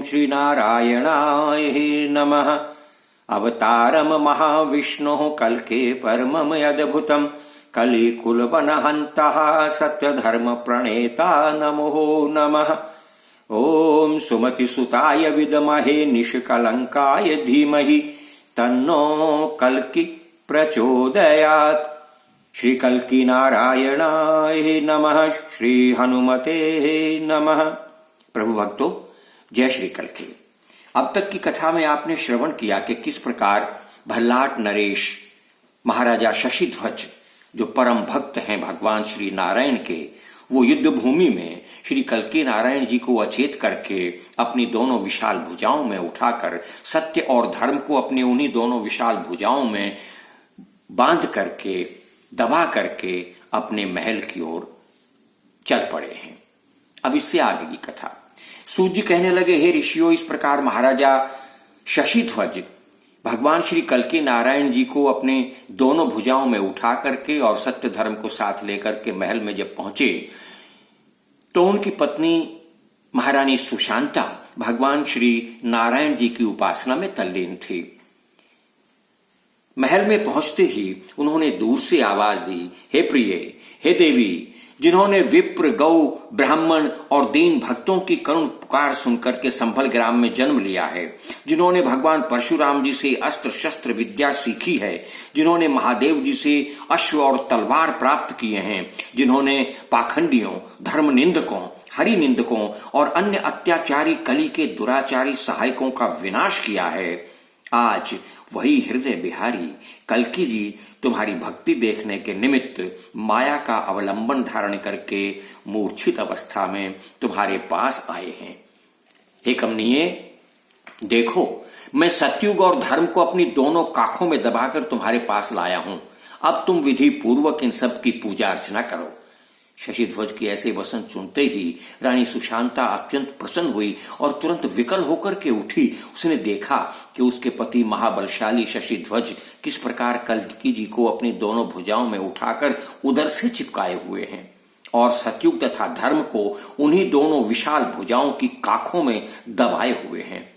श्रीनारायणाय नमः। अवतारम महाविष्णुः कल्के परमम् अद्भुतम् कलिकुलवनहन्तः सत्यधर्म प्रणेता नमो नमः। ओम सुमतिसुताय विद्महे निष्कलंकाय धीमहि तन्नो कल्कि प्रचोदयात्। श्री कल्कि नारायणाय नमः। श्री हनुमते नमः। प्रभु भक्तों, जय श्री कल्कि। अब तक की कथा में आपने श्रवण किया कि किस प्रकार भल्लाट नरेश महाराजा शशिध्वज, जो परम भक्त हैं भगवान श्री नारायण के, वो युद्ध भूमि में श्री कल्कि नारायण जी को अचेत करके अपनी दोनों विशाल भुजाओं में उठाकर सत्य और धर्म को अपनी उन्हीं दोनों विशाल भुजाओं में बांध करके, दबा करके अपने महल की ओर चल पड़े हैं। अब इससे आगे की कथा। सूत जी कहने लगे, हे ऋषियों, इस प्रकार महाराजा शशिध्वज भगवान श्री कल्कि नारायण जी को अपने दोनों भुजाओं में उठा करके और सत्य धर्म को साथ लेकर के महल में जब पहुंचे तो उनकी पत्नी महारानी सुशांता भगवान श्री नारायण जी की उपासना में तल्लीन थी। महल में पहुंचते ही उन्होंने दूर से आवाज दी, हे प्रिय, हे देवी, जिन्होंने विप्र, गौ, ब्राह्मण और दीन भक्तों की करुण पुकार सुनकर के संभल ग्राम में जन्म लिया है, जिन्होंने भगवान परशुराम जी से अस्त्र शस्त्र विद्या सीखी है, जिन्होंने महादेव जी से अश्व और तलवार प्राप्त किए हैं, जिन्होंने पाखंडियों, धर्म निंदकों, हरि निंदकों और अन्य अत्याचारी कली के दुराचारी सहायकों का विनाश किया है, आज वही हृदय बिहारी कल्कि जी तुम्हारी भक्ति देखने के निमित्त माया का अवलंबन धारण करके मूर्छित अवस्था में तुम्हारे पास आए हैं। हे कमनीय, देखो, मैं सत्युग और धर्म को अपनी दोनों काखों में दबाकर तुम्हारे पास लाया हूं। अब तुम विधि पूर्वक इन सब की पूजा अर्चना करो। शशिध्वज के ऐसे वचन सुनते ही रानी सुशांता अत्यंत प्रसन्न हुई और तुरंत विकल होकर के उठी। उसने देखा कि उसके पति महाबलशाली शशिध्वज किस प्रकार कल्कि जी को अपनी दोनों भुजाओं में उठाकर उधर से चिपकाए हुए हैं और सत्युग तथा धर्म को उन्हीं दोनों विशाल भुजाओं की काखों में दबाए हुए हैं।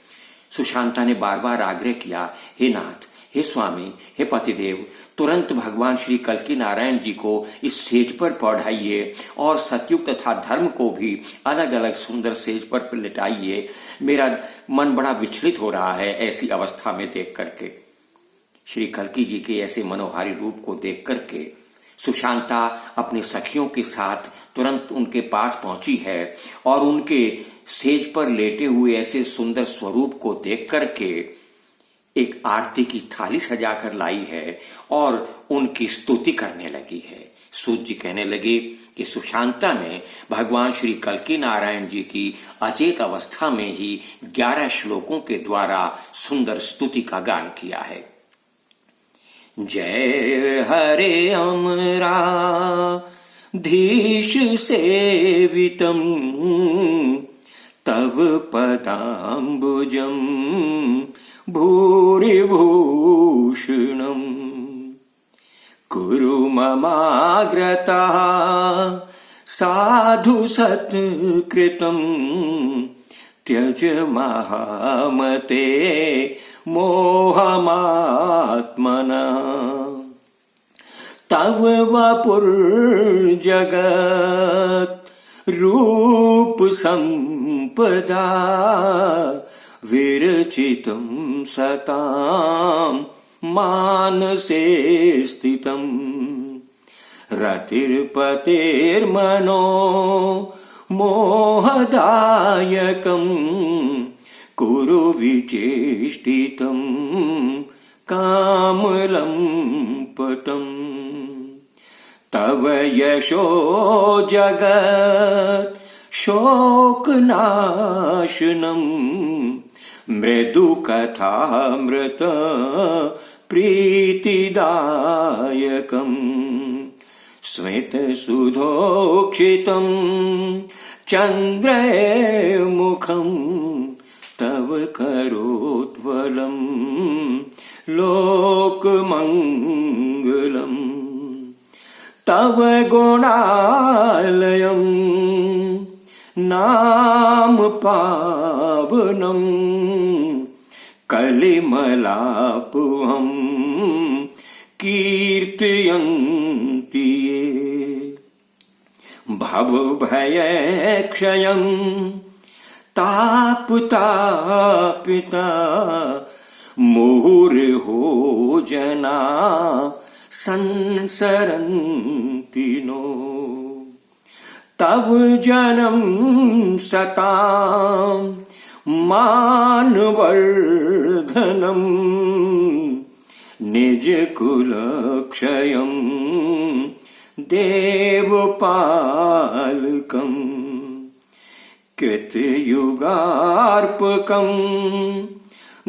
सुशांता ने बार बार आग्रह किया, हे नाथ, हे स्वामी, हे पतिदेव, तुरंत भगवान श्री कल्कि नारायण जी को इस सेज पर पढ़ाइए और सत्युग तथा धर्म को भी अलग अलग सुंदर सेज पर लिटाइए। मेरा मन बड़ा विचलित हो रहा है ऐसी अवस्था में देख करके। श्री कल्कि जी के ऐसे मनोहारी रूप को देख करके सुशांता अपने सखियों के साथ तुरंत उनके पास पहुंची है और उनके सेज पर लेटे हुए ऐसे सुंदर स्वरूप को देख करके एक आरती की थाली सजाकर लाई है और उनकी स्तुति करने लगी है। सूत जी कहने लगे कि सुशांता ने भगवान श्री कल्कि नारायण जी की अचेत अवस्था में ही 11 श्लोकों के द्वारा सुंदर स्तुति का गान किया है। जय हरे अमरा धीश सेवितम तव पदाम्बुजम भूरिभूषणम् कुरु ममाग्रतः साधु सत्कृतम् त्यज महामते मोहमात्मनः तव वपुर्जगत् रूप संपदा विरचितं सतां मानसे स्थितं रतिर्पतेर्मनो मोहदायकं कुरु विचेष्टितं कामलम्पटम् तव यशो जगत् शोकनाशनम् मृदु कथामृत प्रीतिदायकम् स्मित सुधोक्षितम् चन्द्रमुखम् तव करोत्वलम् लोकमङ्गलम् तव गुणालयम् नाम पावनम कलिमलापहम कीर्तयन्ति ये भवभयक्षयं तापतापिता मुहुर्हो जना संसरन्ति नो तव जनं सतां मानवर्धनं निजकुलक्षयं देवपालकं कृतयुगार्पकं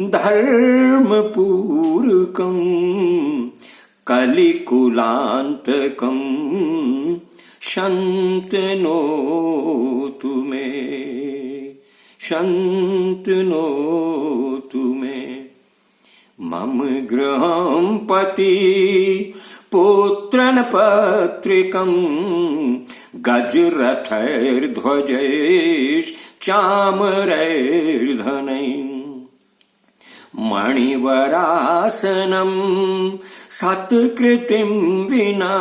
धर्मपूरकं कलिकुलान्तकं शन्तनोतु मे शन्तनोतु मे मम गृहं पति पुत्रन पत्रिकं गजरथैर्ध्वजैश्चामरैर्धनैः मणिवरासनं सत्कृतिं विना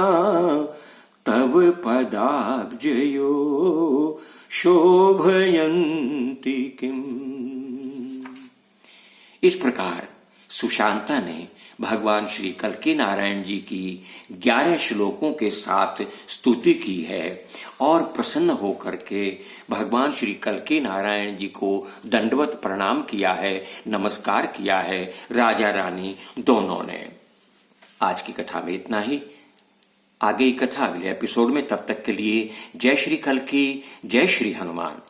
तव पदाब्जयो शोभयन्ति किम्। इस प्रकार सुशांता ने भगवान श्री कल्की नारायण जी की 11 श्लोकों के साथ स्तुति की है और प्रसन्न होकर के भगवान श्री कल्की नारायण जी को दंडवत प्रणाम किया है, नमस्कार किया है राजा रानी दोनों ने। आज की कथा में इतना ही। आगे की कथा अगले एपिसोड में, तब तक के लिए जय श्री कल्की, जय श्री हनुमान।